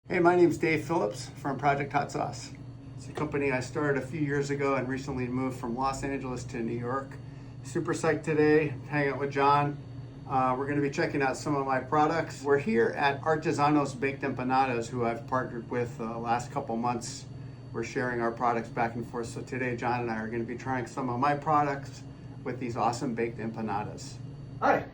Hey, my name's Dave Phillips from Project Hot Sauce. It's a company I started a few years ago and recently moved from Los Angeles to New York. Super psyched today, hanging out with Jon. We're going to be checking out some of my products. We're here at Artesano's Baked Empanadas, who I've partnered with the last couple months. We're sharing our products back and forth. So today, Jon and I are going to be trying some of my products with these awesome baked empanadas. Hi.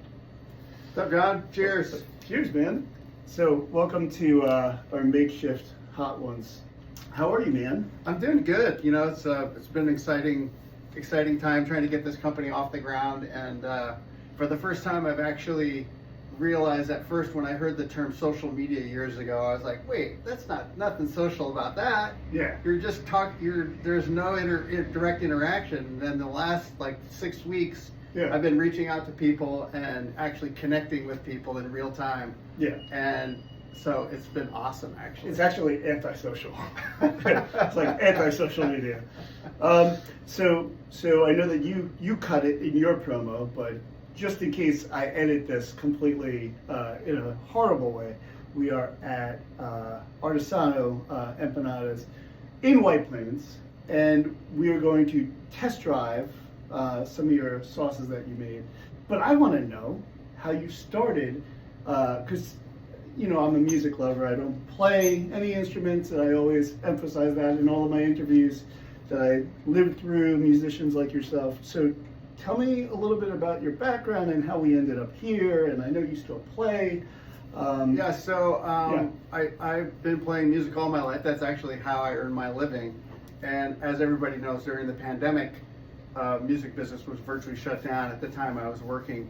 What's up, Jon? Cheers. Cheers, man. So, welcome to our makeshift Hot Ones. How are you, man? I'm doing good. You know, it's been an exciting time trying to get this company off the ground, and for the first time, I've actually realized at first when I heard the term social media years ago, I was like, wait, that's nothing social about that. Yeah. You're just there's no direct interaction. And then the last 6 weeks, I've been reaching out to people and actually connecting with people in real time. Yeah. And so it's been awesome, actually. It's actually antisocial. It's like anti-social media. So I know that you cut it in your promo, but just in case I edit this completely in a horrible way, we are at Artesano Empanadas in White Plains, and we are going to test drive some of your sauces that you made. But I want to know how you started, because I'm a music lover. I don't play any instruments, and I always emphasize that in all of my interviews, that I lived through musicians like yourself. So tell me a little bit about your background and how we ended up here, and I know you still play. I've been playing music all my life. That's actually how I earn my living. And as everybody knows, during the pandemic, music business was virtually shut down. At the time, I was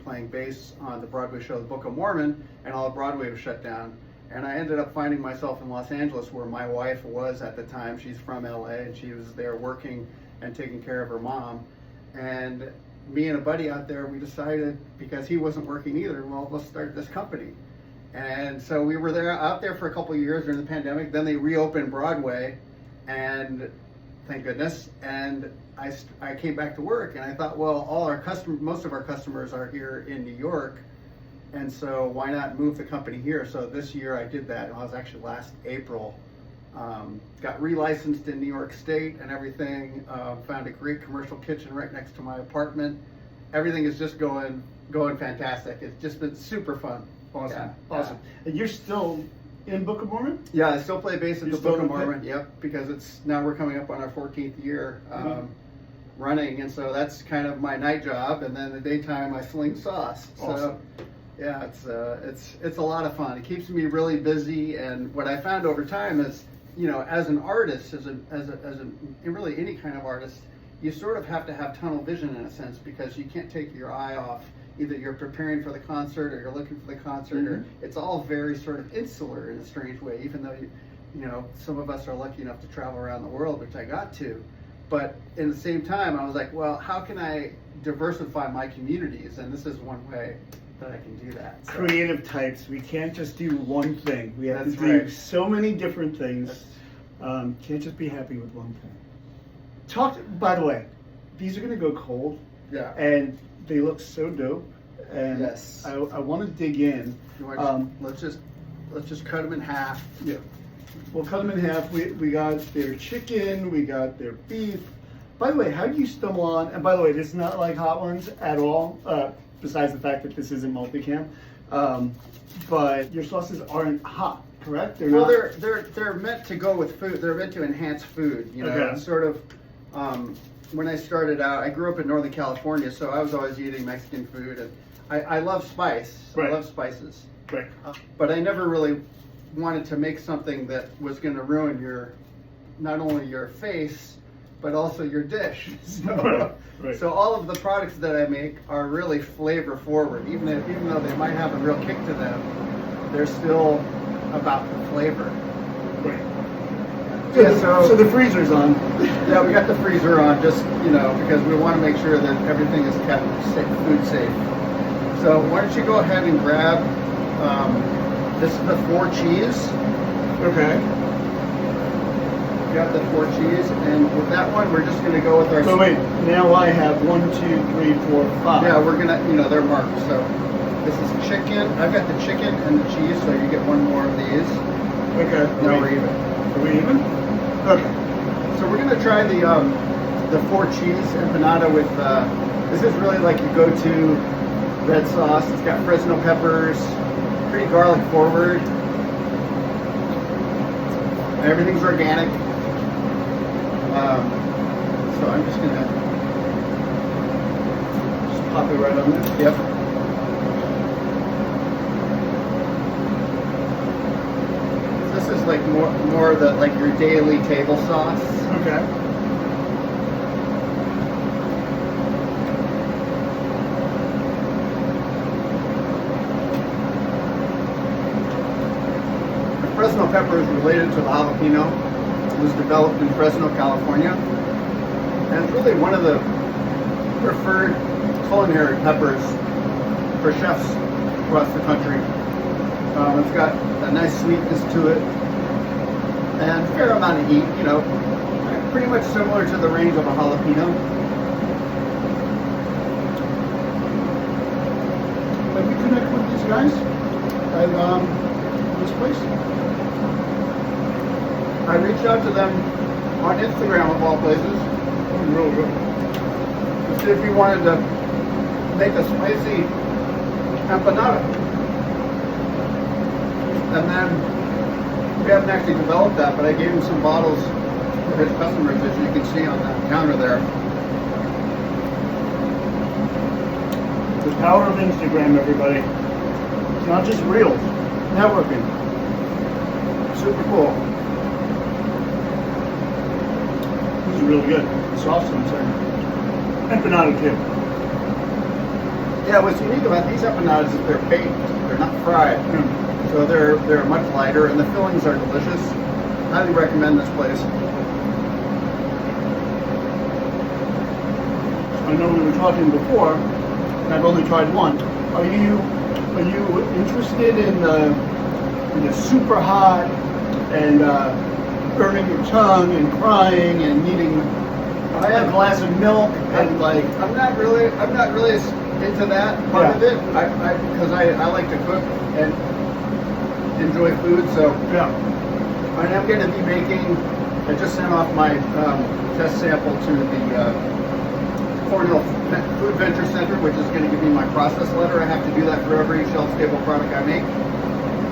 playing bass on the Broadway show, The Book of Mormon, and all of Broadway was shut down. And I ended up finding myself in Los Angeles, where my wife was at the time. She's from LA, and she was there working and taking care of her mom. And me and a buddy out there, we decided, because he wasn't working either, well, let's start this company. And so we were out there for a couple of years during the pandemic. Then they reopened Broadway, and thank goodness. And I came back to work, and I thought, well, most of our customers are here in New York, and so why not move the company here? So this year I did that. It was actually last April. Got relicensed in New York State and everything. Found a great commercial kitchen right next to my apartment. Everything is just going fantastic. It's just been super fun. Awesome. And you're still in Book of Mormon? Yeah, I still play bass at the Book of Mormon. Yep, because we're coming up on our 14th year running, and so that's kind of my night job. And then the daytime, I sling sauce. Awesome. So yeah, it's a lot of fun. It keeps me really busy. And what I found over time is, as an artist, as really any kind of artist, you sort of have to have tunnel vision in a sense, because you can't take your eye off. Either you're preparing for the concert, or you're looking for the concert, or it's all very sort of insular in a strange way, even though some of us are lucky enough to travel around the world, which I got to. But in the same time, I was like, well, how can I diversify my communities? And this is one way that I can do that. So. Creative types, we can't just do one thing. We have to do so many different things. Can't just be happy with one thing. By the way, these are going to go cold. Yeah. And they look so dope. And yes. I want to dig in. Let's just cut them in half. Yeah. We'll cut them in half. We got their chicken, we got their beef. By the way, how do you stumble on, and by the way, this is not like Hot Ones at all, besides the fact that this isn't multicam, but your sauces aren't hot, correct? They're meant to go with food. They're meant to enhance food. Okay. Sort of, when I started out, I grew up in Northern California, so I was always eating Mexican food, and I love spice. Right. I love spices. Right. But I never really wanted to make something that was going to ruin not only your face, but also your dish. So all of the products that I make are really flavor forward. Even though they might have a real kick to them, they're still about the flavor. Right. Yeah, so the freezer's on. Yeah, we got the freezer on just, because we want to make sure that everything is kept food safe. So why don't you go ahead and grab, this is the 4 cheese. Okay. Got the 4 cheese, and with that one, we're just going to go with our... So wait, now I have 1, 2, 3, 4, 5. Yeah, we're going to, they're marked. So this is chicken. I've got the chicken and the cheese, so you get one more of these. Okay. Now we're even. Are we even? Okay. So we're gonna try the 4 cheese empanada with. This is really like your go-to red sauce. It's got Fresno peppers, pretty garlic forward. Everything's organic. So I'm just gonna just pop it right on there. Yep. This is like more of the like your daily table sauce. Okay. The Fresno pepper is related to the jalapeno. It was developed in Fresno, California, and it's really one of the preferred culinary peppers for chefs across the country. It's got a nice sweetness to it and a fair amount of heat, you know, pretty much similar to the range of a jalapeno. When we connect with these guys at this place? I reached out to them on Instagram of all places Real good. to see if he wanted to make a spicy empanada. And then we haven't actually developed that, but I gave him some bottles for his customers, as you can see on that counter there. The power of Instagram, everybody. It's not just reels, networking. Super cool. This is really good. The sauce, I'm saying. Empanada too. Yeah, what's unique about these empanadas is they're baked, they're not fried. So they're much lighter and the fillings are delicious. Highly recommend this place. I know we were talking before, and I've only tried one. Are you interested in the super hot and burning your tongue and crying and needing a glass of milk and like? I'm not really into that part of it. Because I like to cook and enjoy food. So Yeah. I am going to be making. I just sent off my test sample to the Cornell Food Venture Center, which is going to give me my process letter. I have to do that for every shelf-stable product I make.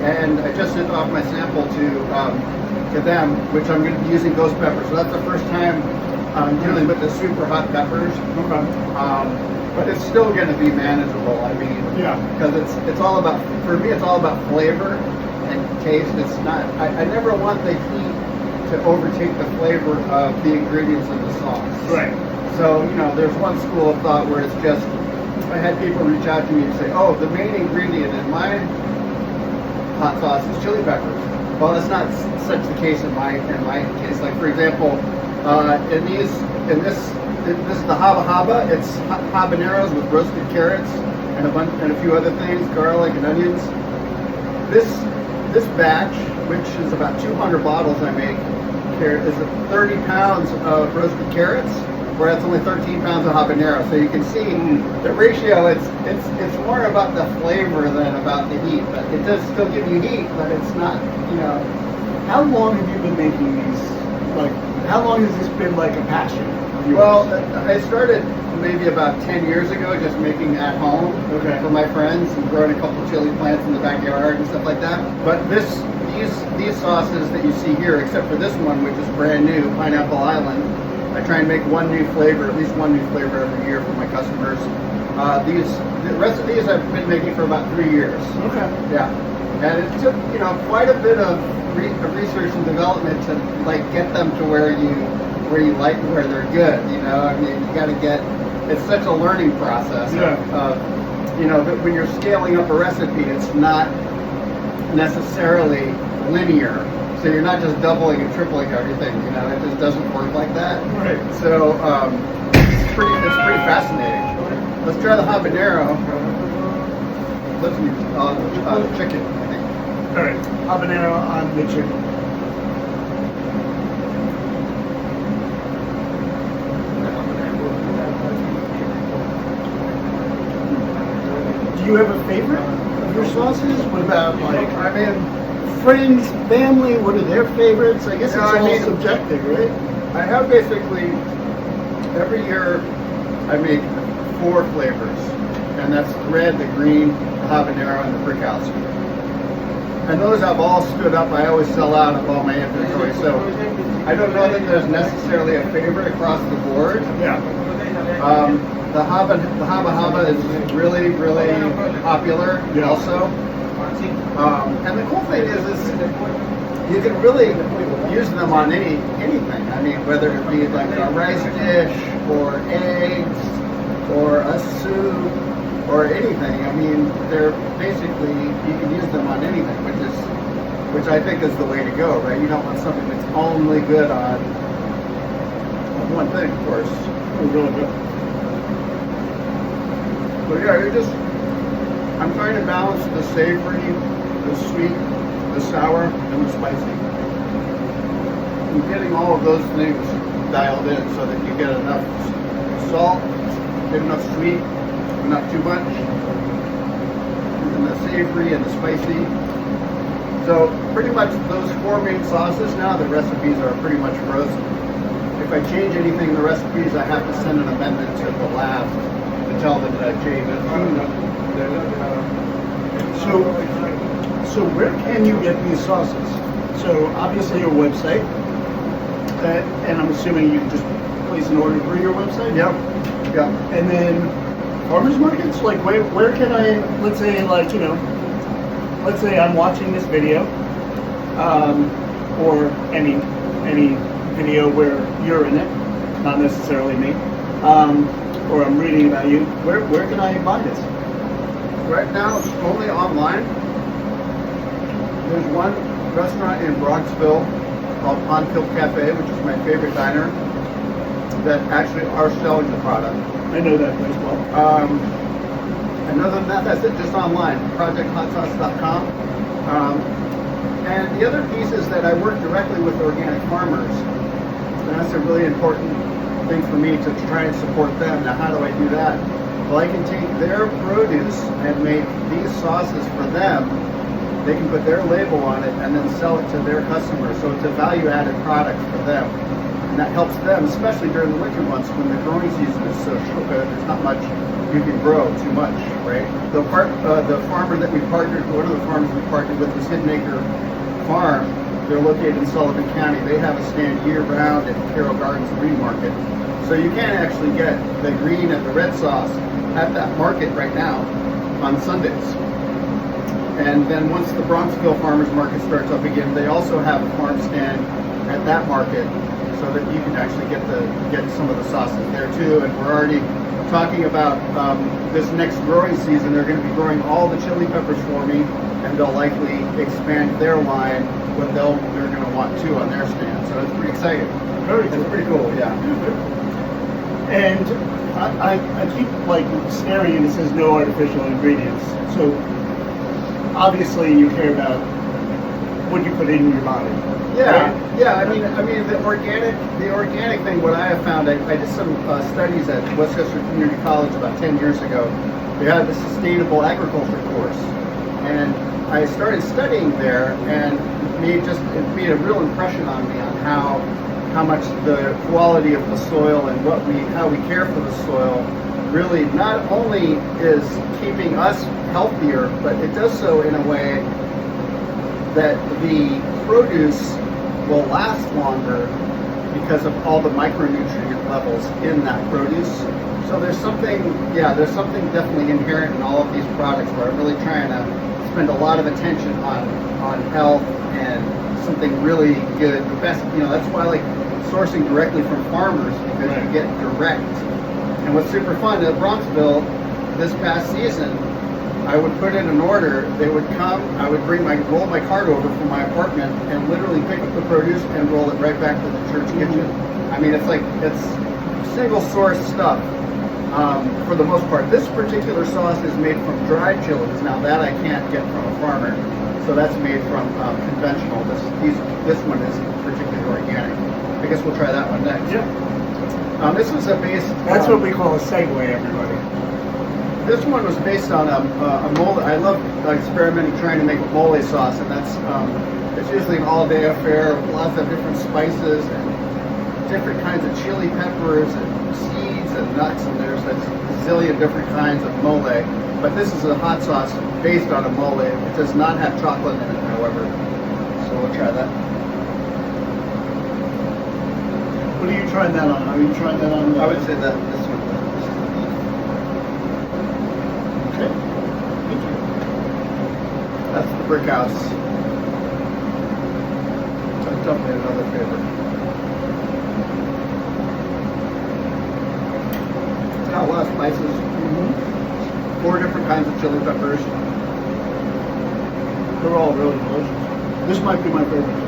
And I just sent off my sample to them, which I'm going to be using ghost peppers. So that's the first time I'm dealing with the super hot peppers. Okay. But it's still going to be manageable. I mean, Yeah. because it's all about, for me, it's all about flavor and taste. It's not. I never want the heat to overtake the flavor of the ingredients in the sauce. Right. So, you know, there's one school of thought where it's just, I had people reach out to me and say, oh, the main ingredient in my hot sauce is chili peppers. Well, that's not such the case in my case. Like, for example, this is the haba haba. It's habaneros with roasted carrots and a few other things, garlic and onions. This batch, which is about 200 bottles I make, is 30 pounds of roasted carrots, where it's only 13 pounds of habanero. So you can see the ratio. It's more about the flavor than about the heat. But it does still give you heat, but it's not, you know. How long have you been making these? Like, how long has this been like a passion of yours? Well, I started maybe about 10 years ago, just making at home for my friends and growing a couple chili plants in the backyard and stuff like that. But these sauces that you see here, except for this one, which is brand new, Pineapple Island, I try and make one new flavor, at least one new flavor every year for my customers. The rest of these I've been making for about 3 years. Okay. Yeah, and it took quite a bit of research and development to like get them to where they're good. You know, I mean, you got to get. It's such a learning process. Yeah. When you're scaling up a recipe, it's not necessarily linear. So you're not just doubling and tripling everything. You know, it just doesn't work like that. Right. So it's pretty fascinating. Let's try the habanero. Let's use chicken, I think. All right. Habanero on the chicken. Do you have a favorite of your sauces? What about like? I mean, friends, family, what are their favorites? I guess it's Yeah, I all mean- subjective, right? I have basically, every year, I make 4 flavors. And that's the red, the green, the habanero, and the brick house. And those have all stood up. I always sell out of all my inventory. So I don't know that there's necessarily a favorite across the board. Yeah. The haba is really, really popular Yeah. also. And the cool thing is you can really use them on anything. I mean, whether it be like a rice dish or eggs or a soup or anything. I mean, they're basically, you can use them on anything, which I think is the way to go, right? You don't want something that's only good on one thing, of course. Oh, really good. So yeah, I'm trying to balance the savory, the sweet, the sour, and the spicy. I'm getting all of those things dialed in so that you get enough salt, get enough sweet, not too much, and the savory and the spicy. So pretty much those 4 main sauces now, the recipes are pretty much frozen. If I change anything in the recipes, I have to send an amendment to the lab to tell them that I changed it. So where can you get these sauces? So obviously your website, and I'm assuming you can just place an order through your website? Yep. Yep. And then farmers markets, like where can I, let's say let's say I'm watching this video, or any video where you're in it, not necessarily me, or I'm reading about you. Where can I buy this? Right now, it's only online. There's one restaurant in Bronxville called Pondfield Cafe, which is my favorite diner, that actually are selling the product. I know that as well. And other than that, that's it, just online, projecthotsauce.com. And the other piece is that I work directly with organic farmers, and that's a really important thing for me to try and support them. Now, how do I do that? Well, I can take their produce and make these sauces for them. They can put their label on it and then sell it to their customers. So it's a value-added product for them. And that helps them, especially during the winter months when the growing season is so short. There's not much you can grow, too much, right? The farmer that we partnered, one of the farmers we partnered with was Hidden Acre Farm. They're located in Sullivan County. They have a stand year-round at Carroll Gardens Green Market. So you can actually get the green and the red sauce at that market right now on Sundays. And then once the Bronxville Farmers Market starts up again, they also have a farm stand at that market so that you can actually get some of the sauces there too. And we're already talking about this next growing season. They're going to be growing all the chili peppers for me, and they'll likely expand their line, but they're going to want 2 on their stand. So it's pretty exciting. It's pretty cool, yeah. And I keep like staring and it says no artificial ingredients. So obviously you care about what you put in your body. Yeah, right? yeah. I mean, the organic thing. What I have found, I did some studies at Westchester Community College about 10 years ago. They had the sustainable agriculture course, and I started studying there, and it made a real impression on me on how much the quality of the soil and how we care for the soil really not only is keeping us healthier, but it does so in a way that the produce will last longer because of all the micronutrient levels in that produce. So there's something definitely inherent in all of these products where I'm really trying to spend a lot of attention on health and something really good. The best, that's why I like sourcing directly from farmers, because you get direct. And what's super fun at Bronxville this past season, I would put in an order, they would come, I would roll my cart over from my apartment and literally pick up the produce and roll it right back to the church kitchen. I mean, it's single source stuff for the most part. This particular sauce is made from dried chilies. Now that I can't get from a farmer, so that's made from conventional. This one is particularly organic. I guess we'll try that one next. Yeah. This was a base. That's what we call a segue, everybody. This one was based on a mole. I love experimenting, trying to make a mole sauce, and that's it's usually an all-day affair with lots of different spices and different kinds of chili peppers and seeds and nuts, and there's a zillion different kinds of mole. But this is a hot sauce based on a mole. It does not have chocolate in it, however. So we'll try that. What are you trying that on? Are you trying that on? I would say that this one. Okay. Thank you. That's the brick house. I'll dump in another favorite. It's got a lot of spices. Mm-hmm. 4 different kinds of chili peppers. They're all really delicious. This might be my favorite.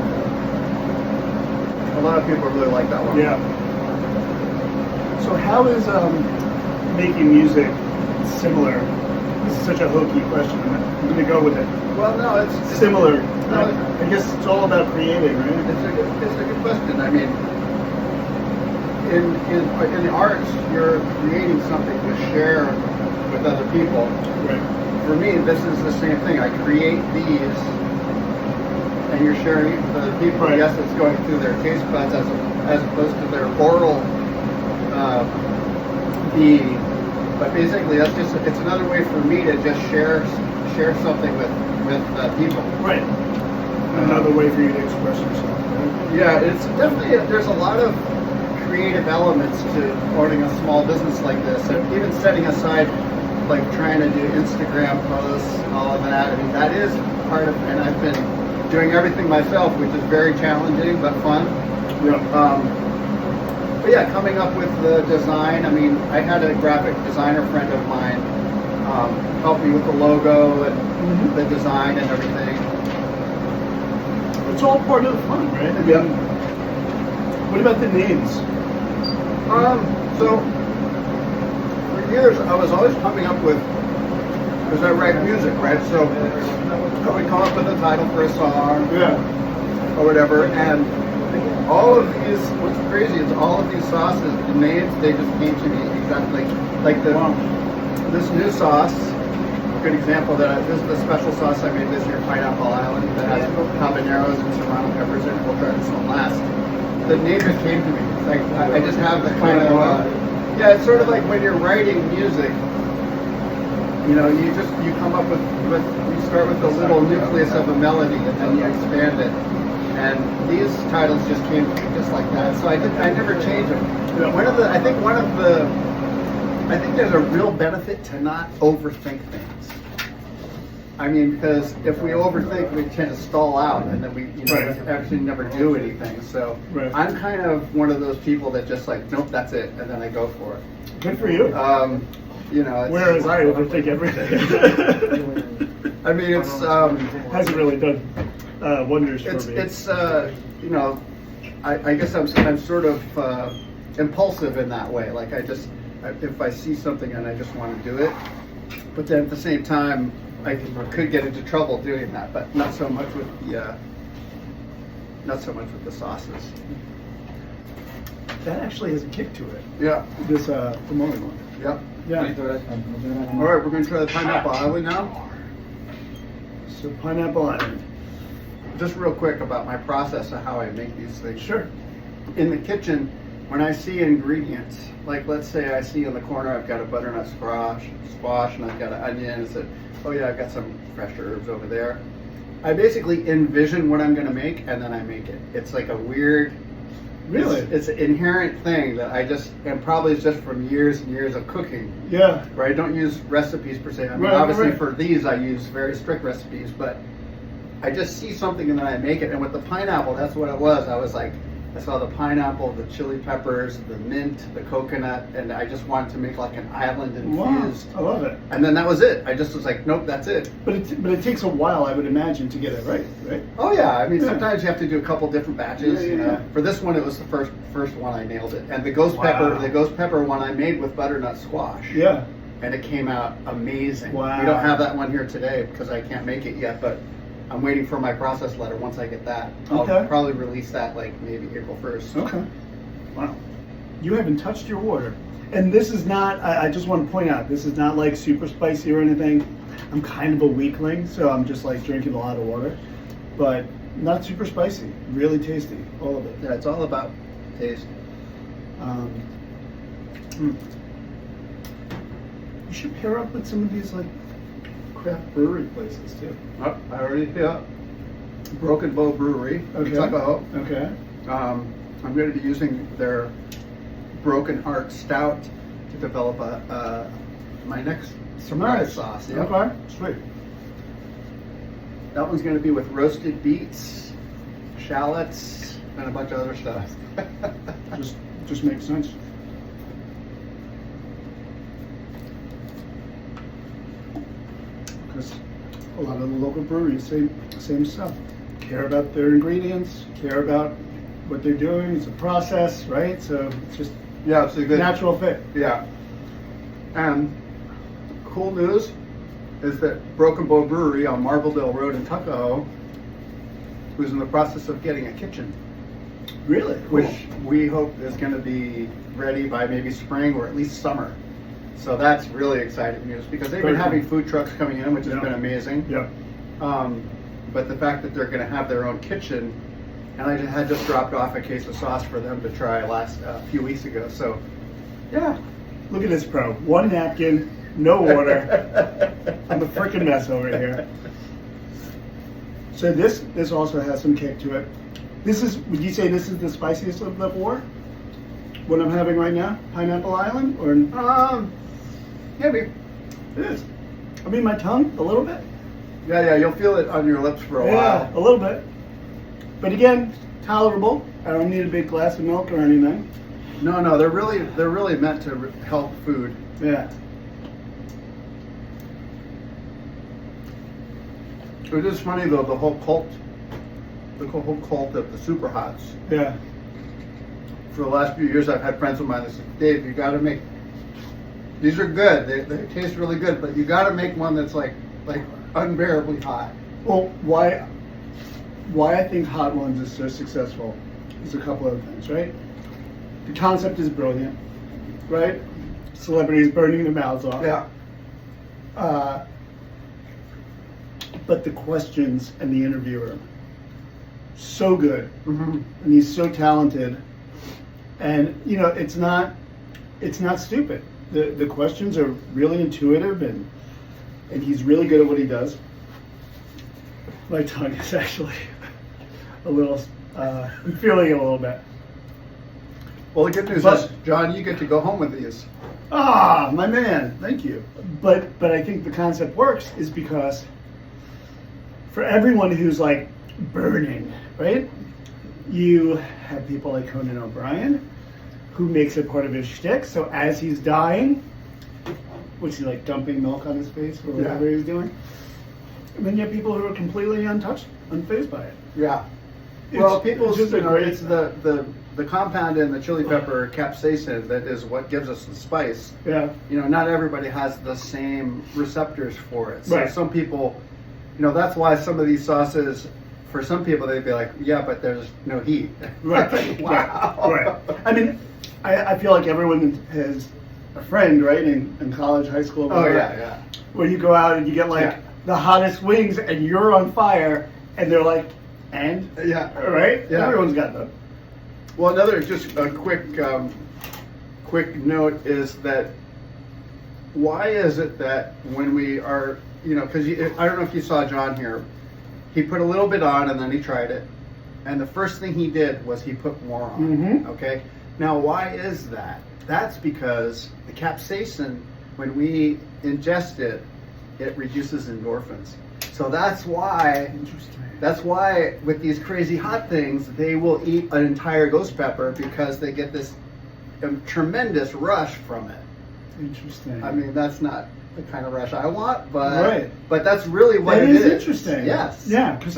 A lot of people really like that one. Yeah. So how is making music similar? This is such a hokey question. I'm going to go with it. Well, no, it's Similar. No, I guess it's all about creating, right? it's a good question. I mean, in the arts, you're creating something to share with other people. Right. For me, this is the same thing. I create these, and you're sharing it with other people. Right. Yes, it's going through their taste buds as opposed to their oral being. But basically, it's another way for me to just share something with people. Right. Another way for you to express yourself. Right? Yeah, it's definitely there's a lot of creative elements to owning a small business like this, and even setting aside like trying to do Instagram posts and all of that. I mean, that is part of, and I've been doing everything myself, which is very challenging but fun. Yeah. But yeah, coming up with the design. I mean, I had a graphic designer friend of mine help me with the logo and the design and everything. It's all part of the fun, right? I mean, Yep. What about the names? So for years I was always coming up with, because I write music, right? So I would come up with a title for a song, Yeah. or whatever, and all of these, what's crazy is all of these sauces, the names, they just came to me exactly like this new sauce. Good example this is the special sauce I made this year, Pineapple Island, that has habaneros and serrano peppers in it. We'll try this one last. The name just came to me. It's like I just have the kind of yeah. It's sort of like when you're writing music. You know, you come up with you start with the little nucleus of a melody and then you expand it. And these titles just came to me just like that. So I never change them. Yeah. I think there's a real benefit to not overthink things. I mean, because if we overthink, we tend to stall out, and then we Right. actually never do anything. So Right. I'm kind of one of those people that just like, nope, that's it, and then I go for it. Good for you. You know, Whereas I overthink everything. I mean, it's Hasn't really done wonders for me. it's you know, I guess I'm sort of impulsive in that way. Like if I see something and I just want to do it, but then at the same time I could get into trouble doing that. But not so much with the sauces. That actually has a kick to it. Yeah. This the mole one. Yep. Yeah. All right, we're going to try the pineapple island now. So Pineapple Island. Just real quick about my process of how I make these things. Sure. In the kitchen, when I see ingredients, like let's say I see in the corner I've got a butternut squash, and I've got an onion, and said, oh yeah, I've got some fresh herbs over there. I basically envision what I'm going to make, and then I make it. It's like a weird, Really? it's an inherent thing that I just, and probably it's just from years and years of cooking. Yeah. Where I don't use recipes per se. I mean, Right, obviously right. for these I use very strict recipes, but I just see something and then I make it. And with the pineapple, that's what it was. I was like, I saw the pineapple, the chili peppers, the mint, the coconut, and I just wanted to make like an island infused. Wow. I love it. And then that was it. I just was like, nope, that's it. But it takes a while, I would imagine, to get it right. Oh yeah, I mean Yeah. sometimes you have to do a couple different batches. Yeah, You know, yeah. for this one it was the first one I nailed it. And the ghost Wow. pepper one I made with butternut squash. Yeah. And it came out amazing. Wow. We don't have that one here today because I can't make it yet, but I'm waiting for my process letter. Once I get that, I'll Okay. probably release that like maybe April 1st. Okay. Wow. You haven't touched your water. And this is not, I just want to point out, this is not like super spicy or anything. I'm kind of a weakling, so I'm just like drinking a lot of water. But not super spicy, really tasty, all of it. Yeah, it's all about taste. You should pair up with some of these like craft brewery places too. Oh, I already hit Broken Bow Brewery in Tuckahoe. Okay. I'm going to be using their Broken Heart Stout to develop my next surprise sauce. Yeah. Okay, sweet. That one's going to be with roasted beets, shallots, and a bunch of other stuff. just makes sense. Because a lot of the local breweries, same stuff. Care about their ingredients, care about what they're doing. It's a process, right? So it's just It's a good natural fit. Yeah. And cool news is that Broken Bow Brewery on Marbledale Road in Tuckahoe was in the process of getting a kitchen, Really? which we hope is going to be ready by maybe spring or at least summer. So that's really exciting news because they've been having food trucks coming in, which has been amazing. Yeah. But the fact that they're going to have their own kitchen, and I had just dropped off a case of sauce for them to try a few weeks ago. So, yeah. Look at this pro. One napkin, no water. I'm a freaking mess over here. So this also has some kick to it. Would you say this is the spiciest of the four? What I'm having right now? Pineapple Island? Or Maybe. it is. I mean, my tongue, a little bit. Yeah, you'll feel it on your lips for a while. A little bit. But again, tolerable. I don't need a big glass of milk or anything. No, they're really meant to help food. Yeah. It is funny though, the whole cult of the super hots. Yeah. For the last few years, I've had friends of mine that said, Dave, you got to make. These are good. They taste really good, but you got to make one that's like unbearably hot. Well, why I think hot ones is so successful is a couple of things, right? The concept is brilliant, right? Celebrities burning their mouths off. Yeah. But the questions and the interviewer, so good, Mm-hmm. and he's so talented, and it's not stupid. The questions are really intuitive, and he's really good at what he does. My tongue is actually a little, I'm feeling it a little bit. Well, the good news is, John, you get to go home with these. Ah, my man, thank you. But I think the concept works is because for everyone who's like burning, right? You have people like Conan O'Brien, who makes it part of his shtick. So as he's dying, what's he like, dumping milk on his face or whatever he's doing? And then you have people who are completely untouched, unfazed by it. Yeah. Well, it's the compound in the chili pepper capsaicin that is what gives us the spice. Yeah. Not everybody has the same receptors for it. So Right. some people, that's why some of these sauces, for some people, they'd be like, yeah, but there's no heat. Right. Wow. Right. I mean, I feel like everyone has a friend, right, in college, high school, Oh, whatever, yeah. where you go out and you get like the hottest wings and you're on fire and they're like, and? Yeah. Right? Yeah. Everyone's got them. Well, just a quick note is that why is it that when we are, because I don't know if you saw John here, he put a little bit on and then he tried it, and the first thing he did was he put more on. Mm-hmm. Okay, now why is that? That's because the capsaicin, when we ingest it, it reduces endorphins. So that's why. Interesting. That's why with these crazy hot things, they will eat an entire ghost pepper because they get this tremendous rush from it. Interesting. I mean, that's not the kind of rush I want, but that's really what that it is. is. Interesting. Yes. Yeah, because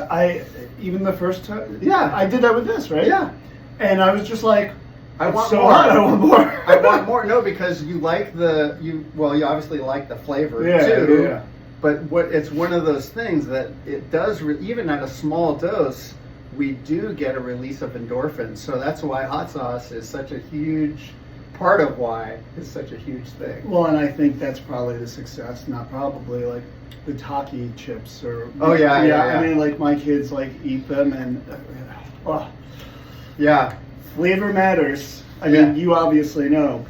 even the first time, Yeah. I did that with this, right? Yeah. And I was just like, I want so more. hot, I want more. I want more. No, because you like you obviously like the flavor Yeah, too. yeah. But it's one of those things that it does, even at a small dose, we do get a release of endorphins. So that's why hot sauce is such a huge part of why it's such a huge thing. Well, and I think that's probably the success, not probably, like the Taki chips or. Oh, yeah. I mean, like my kids like eat them and. Yeah. Flavor matters. I mean, you obviously know.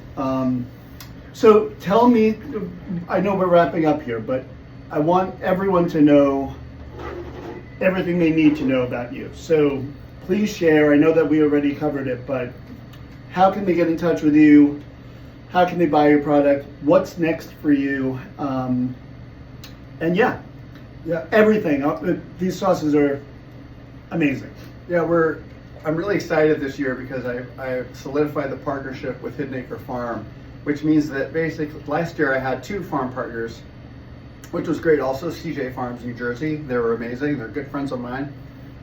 So tell me, I know we're wrapping up here, but I want everyone to know everything they need to know about you. So please share. I know that we already covered it, but how can they get in touch with you? How can they buy your product? What's next for you? And everything. These sauces are amazing. Yeah, I'm really excited this year because I solidified the partnership with Hidden Acre Farm, which means that basically last year I had 2 farm partners, which was great. Also CJ Farms, New Jersey. They were amazing. They're good friends of mine.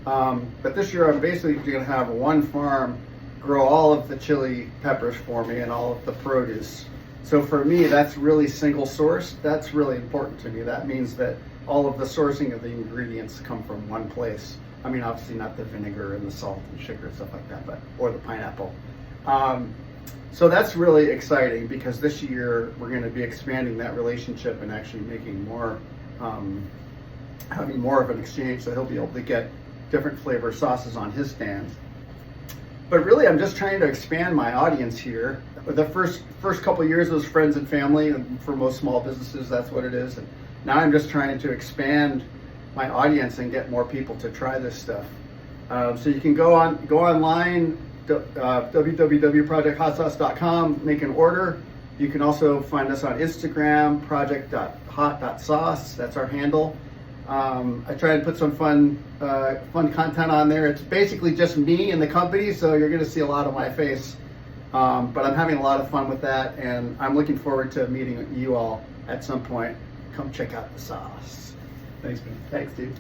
But this year I'm basically going to have one farm grow all of the chili peppers for me and all of the produce. So for me, that's really single sourced. That's really important to me. That means that all of the sourcing of the ingredients come from one place. I mean, obviously not the vinegar and the salt and sugar and stuff like that, or the pineapple. So that's really exciting because this year we're going to be expanding that relationship and actually making more, having more of an exchange. So he'll be able to get different flavor sauces on his stand. But really, I'm just trying to expand my audience here. The first couple of years was friends and family, and for most small businesses, that's what it is. And now I'm just trying to expand my audience and get more people to try this stuff. So you can go online, www.projecthotsauce.com, make an order. You can also find us on Instagram, project.hot.sauce. That's our handle. I try and put some fun content on there. It's basically just me and the company, so you're going to see a lot of my face. But I'm having a lot of fun with that, and I'm looking forward to meeting you all at some point. Come check out the sauce. Thanks, man. Thanks, dude.